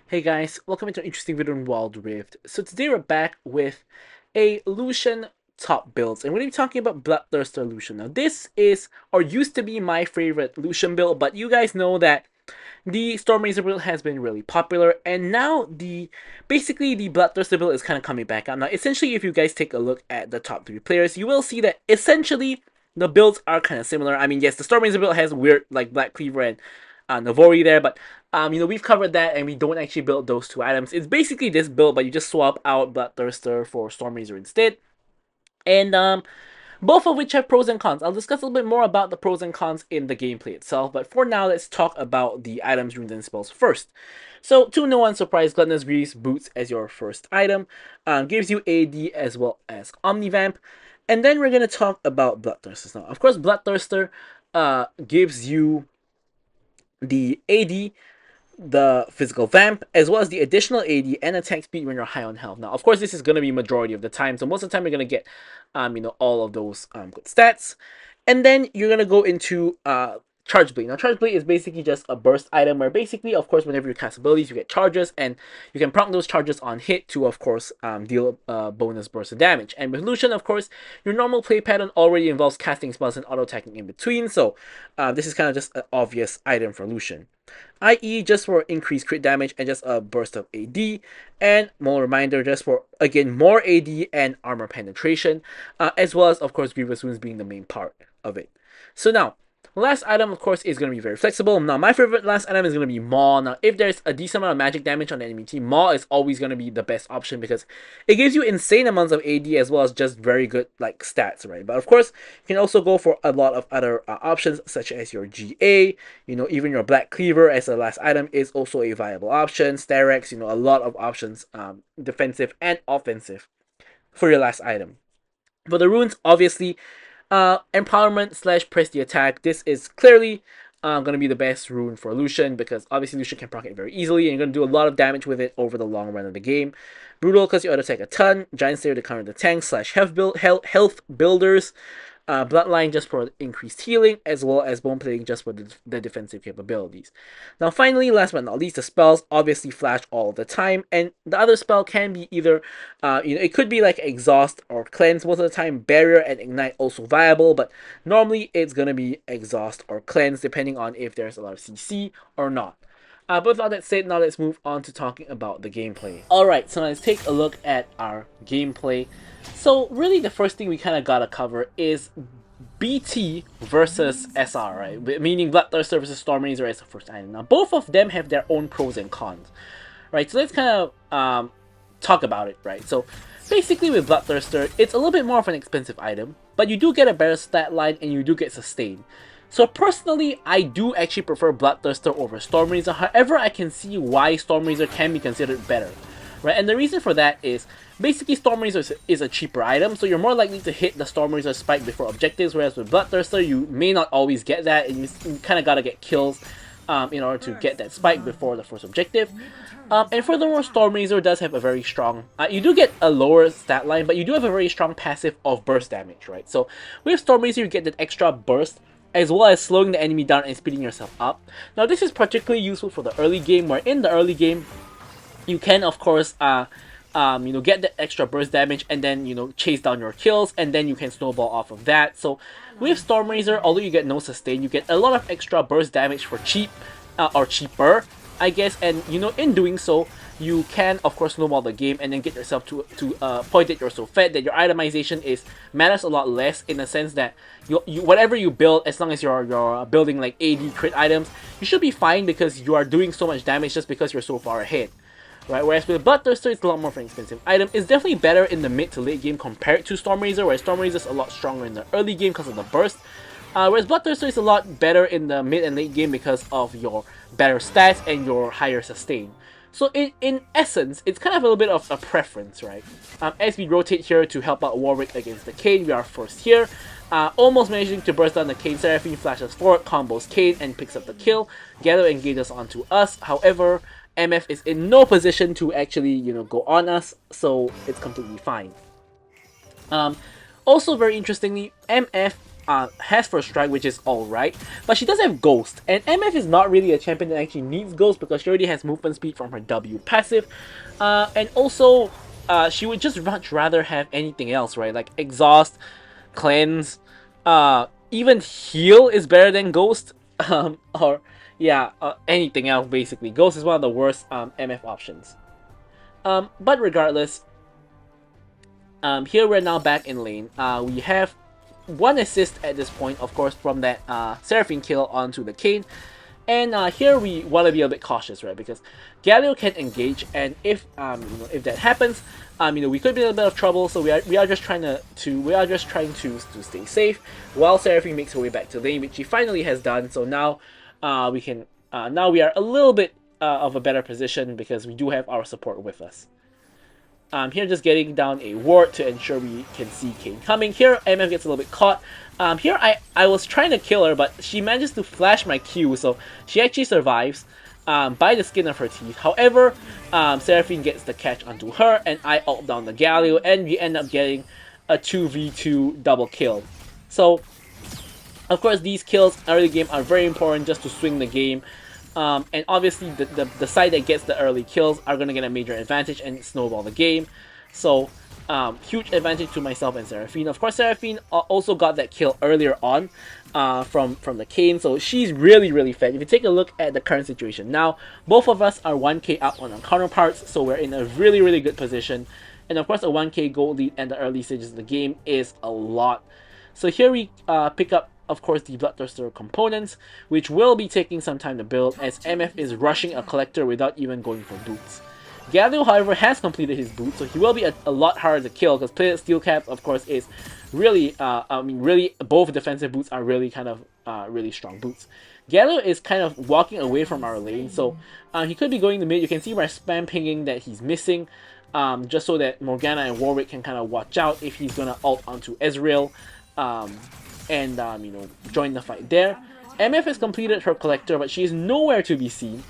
Hey guys, welcome to an interesting video on Wild Rift. So today we're back with a Lucian top builds, and we're going to be talking about Bloodthirster Lucian. Now this is, or used to be, my favorite Lucian build, but you guys know that the STORMRAIZER build has been really popular, and now basically the Bloodthirster build is kind of coming back out. Now essentially, if you guys take a look at the top 3 players, you will see that essentially the builds are kind of similar. I mean, yes, the STORMRAIZER build has weird, like, Black Cleaver and Navori there, but we've covered that, and we don't actually build those two items. It's basically this build, but you just swap out Bloodthirster for STORMRAIZER instead. And both of which have pros and cons. I'll discuss a little bit more about the pros and cons in the gameplay itself, but for now, let's talk about the items, runes, and spells first. So, to no one's surprise, Gluttonous Grease boots as your first item, gives you AD as well as Omnivamp, and then we're going to talk about Bloodthirster. Now, of course, Bloodthirster gives you the AD, the physical vamp, as well as the additional AD and attack speed when you're high on health. Now, of course, this is going to be majority of the time, so most of the time you're going to get, all of those good stats. And then you're going to go into Charge Blade. Now, Charge Blade is basically just a burst item where basically, of course, whenever you cast abilities, you get charges, and you can proc those charges on hit to, of course, deal bonus burst of damage. And with Lucian, of course, your normal play pattern already involves casting spells and auto-attacking in between, so this is kind of just an obvious item for Lucian. I.e. just for increased crit damage and just a burst of AD, and more reminder just for, again, more AD and armor penetration, as well as, of course, Grievous Wounds being the main part of it. So now, last item, of course, is going to be very flexible. Now, my favorite last item is going to be Maw. Now, if there's a decent amount of magic damage on the enemy team, Maw is always going to be the best option because it gives you insane amounts of AD as well as just very good, like, stats, right? But, of course, you can also go for a lot of other options, such as your GA, even your Black Cleaver as a last item is also a viable option. Starex, a lot of options, defensive and offensive for your last item. For the runes, obviously, empowerment / press the attack. This is clearly going to be the best rune for Lucian because obviously Lucian can proc it very easily and you're going to do a lot of damage with it over the long run of the game. Brutal because you auto attack a ton. Giant Slayer to counter the tanks / health builders. Bloodline just for increased healing, as well as Bone Plating just for the defensive capabilities. Now finally, last but not least, the spells obviously flash all the time, and the other spell can be either, it could be like Exhaust or Cleanse most of the time. Barrier and Ignite also viable, but normally it's going to be Exhaust or Cleanse depending on if there's a lot of CC or not. But with all that said, now let's move on to talking about the gameplay. Alright, so let's take a look at our gameplay. So really the first thing we kind of gotta cover is BT versus SR, right? Meaning Bloodthirster versus STORMRAIZER as the first item. Now both of them have their own pros and cons, right? So let's kind of talk about it, right? So basically with Bloodthirster, it's a little bit more of an expensive item, but you do get a better stat line and you do get sustain. So personally, I do actually prefer Bloodthirster over STORMRAIZER. However, I can see why STORMRAIZER can be considered better, right? And the reason for that is basically STORMRAIZER is a cheaper item, so you're more likely to hit the STORMRAIZER spike before objectives, whereas with Bloodthirster, you may not always get that, and you kind of gotta get kills in order to get that spike before the first objective. And furthermore, STORMRAIZER does have a very strong, you do get a lower stat line, but you do have a very strong passive of burst damage, right? So with STORMRAIZER, you get that extra burst, as well as slowing the enemy down and speeding yourself up. Now this is particularly useful for the early game, where in the early game, you can of course get that extra burst damage and then chase down your kills, and then you can snowball off of that. So with STORMRAIZER, although you get no sustain, you get a lot of extra burst damage for cheap, or cheaper, I guess, and in doing so, you can of course snowball the game and then get yourself to a point that you're so fed that your itemization matters a lot less, in the sense that you whatever you build, as long as you're building like AD crit items, you should be fine because you are doing so much damage just because you're so far ahead. Right, whereas with Bloodthirster, it's a lot more of an expensive item. It's definitely better in the mid to late game compared to STORMRAIZER, where STORMRAIZER is a lot stronger in the early game because of the burst. Whereas Bloodthirster is a lot better in the mid and late game because of your better stats and your higher sustain. So in essence, it's kind of a little bit of a preference, right? As we rotate here to help out Warwick against the Kayn, we are first here. Almost managing to burst down the Kayn. Seraphine flashes forward, combos Kayn, and picks up the kill. Gather engages onto us. However, MF is in no position to actually, go on us, so it's completely fine. Also, very interestingly, MF has First Strike, which is alright, but she does have Ghost, and MF is not really a champion that actually needs Ghost because she already has movement speed from her W passive, and also she would just much rather have anything else, right? Like Exhaust, Cleanse, even Heal is better than Ghost, or yeah, anything else basically. Ghost is one of the worst MF options. But regardless, here we're now back in lane. We have one assist at this point, of course, from that Seraphine kill onto the Kayn. And here we want to be a bit cautious, right? Because Galio can engage, and if if that happens, we could be in a bit of trouble. So we are just trying to stay safe while Seraphine makes her way back to lane, which she finally has done. So now we can now we are a little bit of a better position because we do have our support with us. Here just getting down a ward to ensure we can see Kayn coming. Here MF gets a little bit caught. Here I was trying to kill her, but she manages to flash my Q, so she actually survives by the skin of her teeth. However, Seraphine gets the catch onto her, and I ult down the Galio, and we end up getting a 2v2 double kill. So, of course, these kills early game are very important just to swing the game. And obviously the side that gets the early kills are going to get a major advantage and snowball the game. So huge advantage to myself and Seraphine. Of course, Seraphine also got that kill earlier on from the Kayn, so she's really fed. If you take a look at the current situation now, both of us are 1k up on our counterparts, so we're in a really good position. And of course, a 1k gold lead and the early stages of the game is a lot. So here we pick up, of course, the Bloodthirster components, which will be taking some time to build as MF is rushing a collector without even going for boots. Galio, however, has completed his boot, so he will be a lot harder to kill because plated steel cap, of course, is really, really both defensive boots are really kind of really strong boots. Galio is kind of walking away from our lane, so he could be going to mid. You can see my spam pinging that he's missing, just so that Morgana and Warwick can kind of watch out if he's gonna ult onto Ezreal. And join the fight there. MF has completed her collector, but she is nowhere to be seen.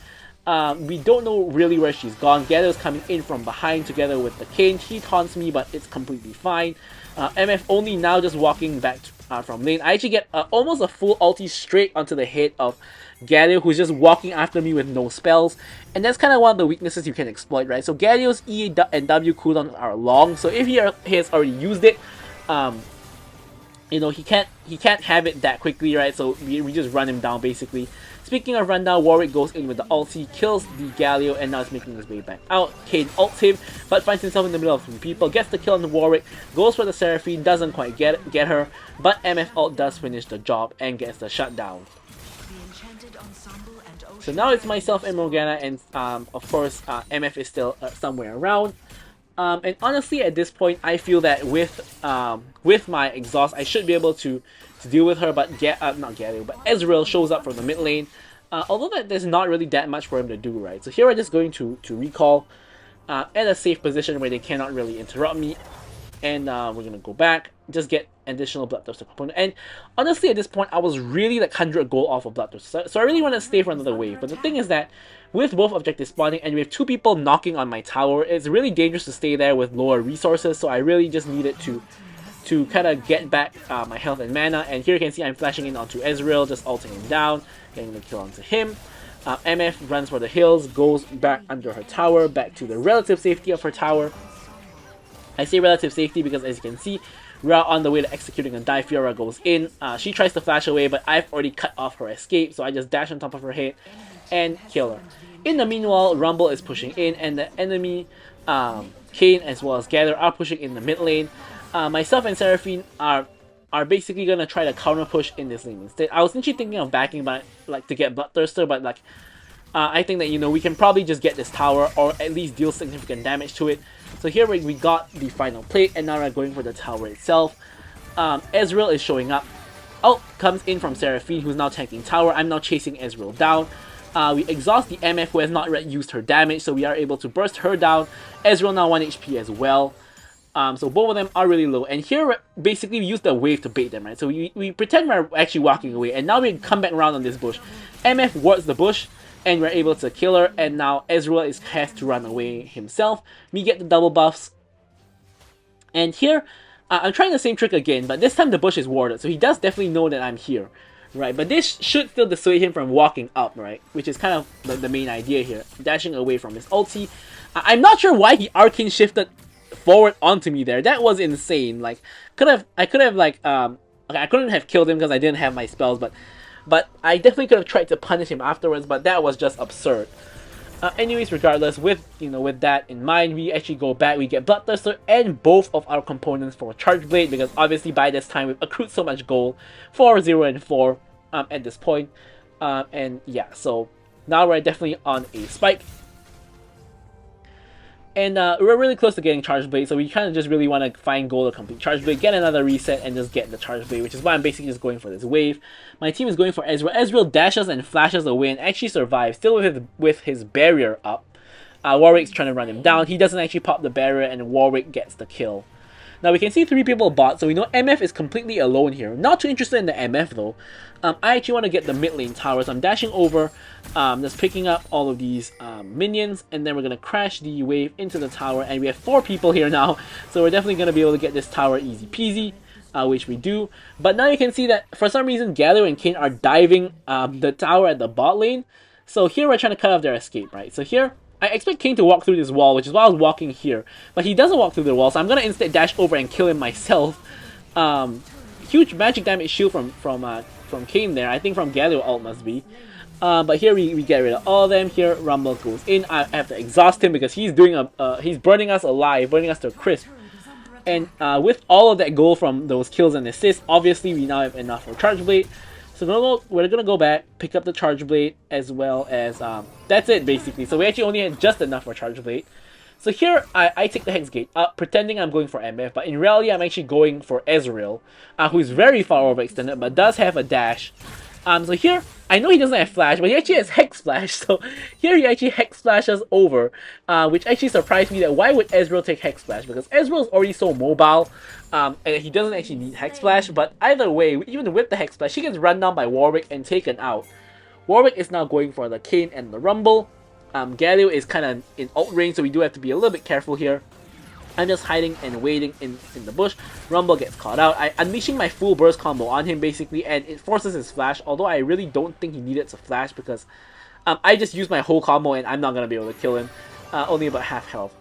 We don't know really where she's gone. Galio is coming in from behind together with the Kayn. He taunts me, but it's completely fine. MF only now just walking back from lane. I actually get almost a full ulti straight onto the head of Galio, who's just walking after me with no spells. And that's kind of one of the weaknesses you can exploit, right? So Galio's E and W cooldowns are long, so if he has already used it, he can't have it that quickly, right? So we just run him down basically. Speaking of rundown, Warwick goes in with the ulti, kills the Galio, and now is making his way back out. Kayn ults him, but finds himself in the middle of 3 people, gets the kill on the Warwick, goes for the Seraphine, doesn't quite get her, but MF ult does finish the job and gets the shutdown. So now it's myself and Morgana, and of course MF is still somewhere around. And honestly, at this point, I feel that with my exhaust, I should be able to deal with her. But not Galio, but Ezreal shows up from the mid lane. Although there's not really that much for him to do, right? So here we're just going to recall at a safe position where they cannot really interrupt me. And we're gonna go back, just get additional Bloodthirster component. And honestly, at this point, I was really like 100 gold off of Bloodthirster, so I really want to stay for another wave. But the thing is that with both objectives spawning and with 2 people knocking on my tower, it's really dangerous to stay there with lower resources. So I really just needed to kind of get back my health and mana. And here you can see I'm flashing in onto Ezreal, just ulting him down, getting the kill onto him. MF runs for the hills, goes back under her tower, back to the relative safety of her tower. I say relative safety because, as you can see, we are on the way to executing a dive. Fiora goes in. She tries to flash away, but I've already cut off her escape, so I just dash on top of her head and kill her. In the meanwhile, Rumble is pushing in, and the enemy, Kayn as well as Gather, are pushing in the mid lane. Myself and Seraphine are basically going to try to counter push in this lane instead. I was actually thinking of backing by, to get Bloodthirster, but I think that, we can probably just get this tower or at least deal significant damage to it. So here we got the final plate, and now we're going for the tower itself. Ezreal is showing up. Ult comes in from Seraphine, who's now tanking tower. I'm now chasing Ezreal down. We exhaust the MF, who has not yet used her damage, so we are able to burst her down. Ezreal now 1 HP as well. So both of them are really low. And here, basically, we use the wave to bait them, right? So we pretend we're actually walking away, and now we come back around on this bush. MF wards the bush, and we're able to kill her, and now Ezreal has to run away himself. We get the double buffs. And here, I'm trying the same trick again, but this time the bush is warded, so he does definitely know that I'm here, right? But this should still dissuade him from walking up, right? Which is kind of the main idea here, dashing away from his ulti. I'm not sure why he arcane shifted forward onto me there. That was insane. Like, I could have like, okay, I couldn't have killed him because I didn't have my spells, but I definitely could have tried to punish him afterwards, but that was just absurd. Anyways, regardless, with that in mind, we actually go back. We get Bloodthirster and both of our components for Charge Blade, because obviously by this time we've accrued so much gold for 0 and 4 at this point. And yeah, so now we're definitely on a spike. And we're really close to getting Charge Blade, so we kind of just really want to find gold to complete Charge Blade, get another reset, and just get the Charge Blade, which is why I'm basically just going for this wave. My team is going for Ezreal. Ezreal dashes and flashes away and actually survives, still with his barrier up. Warwick's trying to run him down. He doesn't actually pop the barrier, and Warwick gets the kill. Now we can see 3 people bot, so we know MF is completely alone here. Not too interested in the MF though. I actually want to get the mid lane tower, so I'm dashing over, just picking up all of these minions, and then we're going to crash the wave into the tower, and we have 4 people here now, so we're definitely going to be able to get this tower easy peasy, which we do. But now you can see that for some reason Galio and Kayn are diving the tower at the bot lane, so here we're trying to cut off their escape, right? So here, I expect Kayn to walk through this wall, which is why I was walking here. But he doesn't walk through the wall, so I'm going to instead dash over and kill him myself. Huge magic damage shield from Kayn there. I think from Galio ult must be. But here we get rid of all of them. Here Rumble goes in. I have to exhaust him because he's doing he's burning us alive, burning us to a crisp. And with all of that gold from those kills and assists, obviously we now have enough for Charge Blade. So we're gonna go back, pick up the Charge Blade, as well as that's it basically. So we actually only had just enough for Charge Blade. So here I take the Hex Gate up, pretending I'm going for MF, but in reality I'm actually going for Ezreal, who is very far overextended but does have a dash. So here I know he doesn't have flash, but he actually has Hex Splash. So here he actually Hex Splashes over, which actually surprised me that why would Ezreal take Hex Splash, because Ezreal is already so mobile. And he doesn't actually need Hex Splash, but either way, even with the Hex Splash, he gets run down by Warwick and taken out. Warwick is now going for the Kayn and the Rumble. Galio is kind of in ult range, so we do have to be a little bit careful here. I'm just hiding and waiting in the bush. Rumble gets caught out. I'm unleashing my full burst combo on him basically, and it forces his flash, although I really don't think he needed to flash because I just used my whole combo and I'm not going to be able to kill him. Only about half health.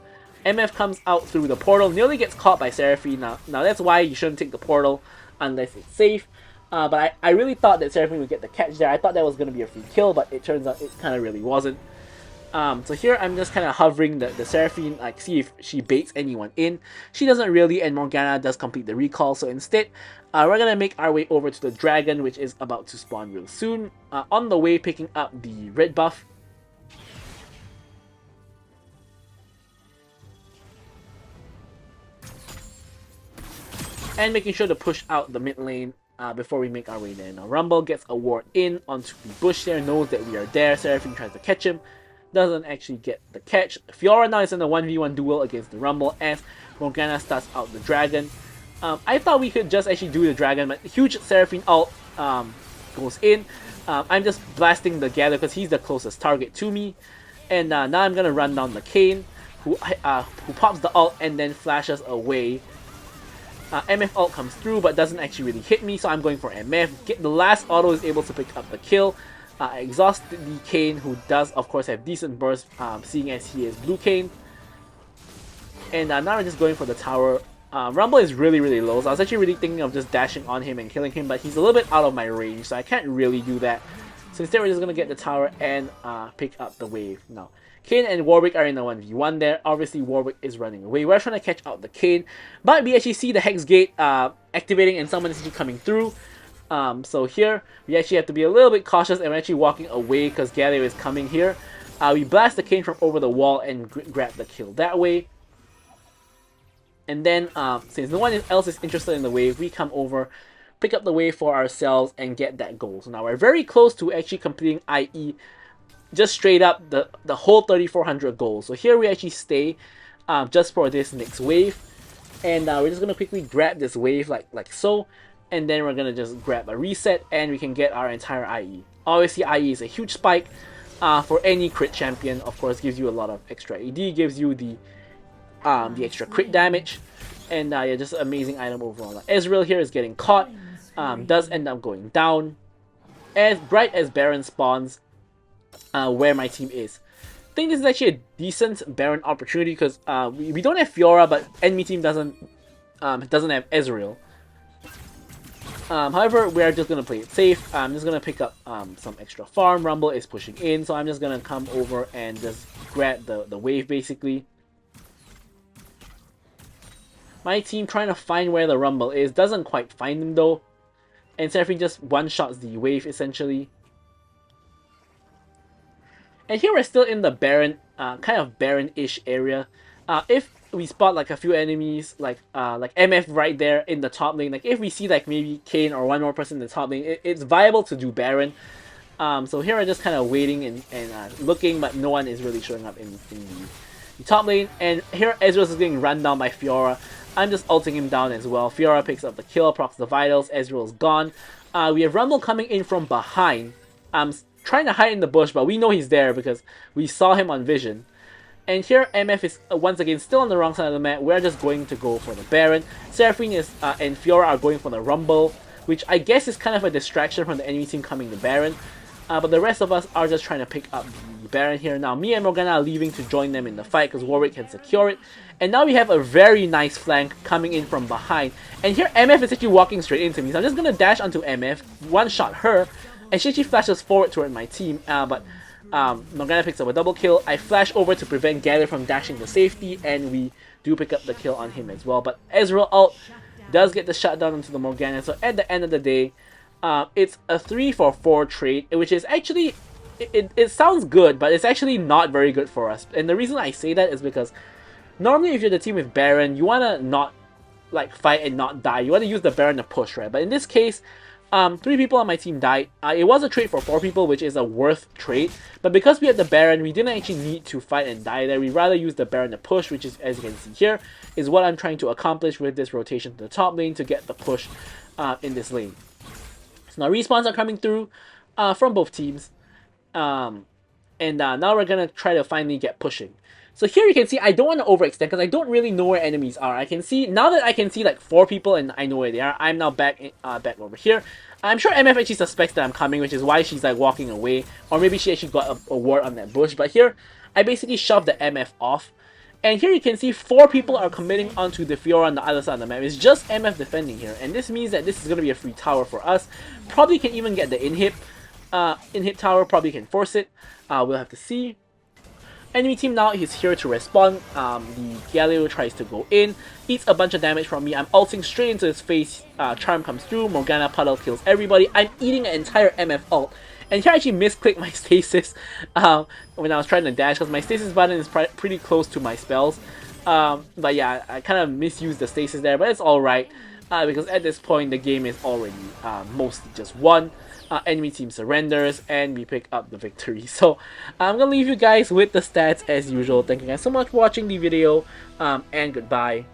MF comes out through the portal, nearly gets caught by Seraphine. Now that's why you shouldn't take the portal unless it's safe. But I really thought that Seraphine would get the catch there. I thought that was going to be a free kill, but it turns out it kind of really wasn't. So here I'm just kind of hovering the Seraphine, like see if she baits anyone in. She doesn't really, and Morgana does complete the recall. So instead, we're going to make our way over to the dragon, which is about to spawn real soon. On the way, picking up the red buff. And making sure to push out the mid lane before we make our way there. Now Rumble gets a ward in onto the bush there, knows that we are there. Seraphine tries to catch him, doesn't actually get the catch. Fiora now is in a 1v1 duel against the Rumble as Morgana starts out the dragon. I thought we could just actually do the dragon, but huge Seraphine ult goes in. I'm just blasting the Galio because he's the closest target to me. And now I'm going to run down the Kayn, who pops the ult and then flashes away. MF ult comes through but doesn't actually really hit me, so I'm going for MF. The last auto is able to pick up the kill. Exhaust the Kayn, who does of course have decent burst, seeing as he is blue Kayn. And now we're just going for the tower. Rumble is really low, so I was actually really thinking of just dashing on him and killing him, but he's a little bit out of my range, so I can't really do that. So instead we're just going to get the tower and pick up the wave. Now Kayn and Warwick are in a 1v1 there. Obviously Warwick is running away. We're trying to catch out the Kayn, but we actually see the Hex Gate activating and someone is actually coming through. So here we actually have to be a little bit cautious, and we're actually walking away because Galio is coming here. We blast the Kayn from over the wall and grab the kill that way. And then since no one else is interested in the wave, we come over, pick up the wave for ourselves and get that goal. So now we're very close to actually completing IE, just straight up the whole 3400 goals. So here we actually stay just for this next wave, and we're just gonna quickly grab this wave like so, and then we're gonna just grab a reset and we can get our entire IE. Obviously IE is a huge spike for any crit champion. Of course, gives you a lot of extra AD, gives you the extra crit damage, And yeah, just amazing item overall. Ezreal here is getting caught, does end up going down. As bright as Baron spawns, where my team is. I think this is actually a decent Baron opportunity because we don't have Fiora, but enemy team doesn't have Ezreal. However, we are just gonna play it safe. I'm just gonna pick up some extra farm. Rumble is pushing in, so I'm just gonna come over and just grab the wave basically. My team trying to find where the Rumble is, doesn't quite find him though. And Seraphine just one-shots the wave essentially. And here we're still in the Baron, kind of Baron-ish area. If we spot like a few enemies, like MF right there in the top lane, like if we see like maybe Kayn or one more person in the top lane, it's viable to do Baron. So here we're just kind of waiting and looking, but no one is really showing up in the top lane. And here Ezreal is getting run down by Fiora. I'm just ulting him down as well. Fiora picks up the kill, procs the vitals. Ezreal is gone. We have Rumble coming in from behind. Trying to hide in the bush, but we know he's there because we saw him on vision. And here MF is once again still on the wrong side of the map. We're just going to go for the Baron. Seraphine and Fiora are going for the Rumble, which I guess is kind of a distraction from the enemy team coming to Baron. But the rest of us are just trying to pick up the Baron here. Now me and Morgana are leaving to join them in the fight because Warwick can secure it. And now we have a very nice flank coming in from behind. And here MF is actually walking straight into me. So I'm just going to dash onto MF, one-shot her. And she actually flashes forward toward my team, but Morgana picks up a double kill. I flash over to prevent Gather from dashing to safety, and we do pick up the kill on him as well. But Ezreal ult does get the shutdown onto the Morgana, so at the end of the day, it's a 3-for-4 trade, which is actually, it sounds good, but it's actually not very good for us. And the reason I say that is because normally if you're the team with Baron, you want to not like fight and not die. You want to use the Baron to push, right? But in this case, 3 people on my team died. It was a trade for 4 people, which is a worth trade. But because we had the Baron, we didn't actually need to fight and die there. We'd rather use the Baron to push, which is, as you can see here, is what I'm trying to accomplish with this rotation to the top lane to get the push in this lane. So now respawns are coming through from both teams. Now we're going to try to finally get pushing. So here you can see I don't want to overextend because I don't really know where enemies are. I can see, now that I can see like 4 people and I know where they are, I'm now back over here. I'm sure MF actually suspects that I'm coming, which is why she's like walking away. Or maybe she actually got a ward on that bush. But here, I basically shoved the MF off. And here you can see 4 people are committing onto the Fiora on the other side of the map. It's just MF defending here. And this means that this is going to be a free tower for us. Probably can even get the inhib. Inhib tower, probably can force it. We'll have to see. Enemy team now is here to respond. The Galio tries to go in, eats a bunch of damage from me. I'm ulting straight into his face. Charm comes through. Morgana puddle kills everybody. I'm eating an entire MF ult. And here I actually misclicked my stasis when I was trying to dash because my stasis button is pretty close to my spells. But yeah, I kind of misused the stasis there, but it's alright because at this point the game is already mostly just won. Enemy team surrenders and we pick up the victory. So I'm gonna leave you guys with the stats as usual. Thank you guys so much for watching the video and goodbye.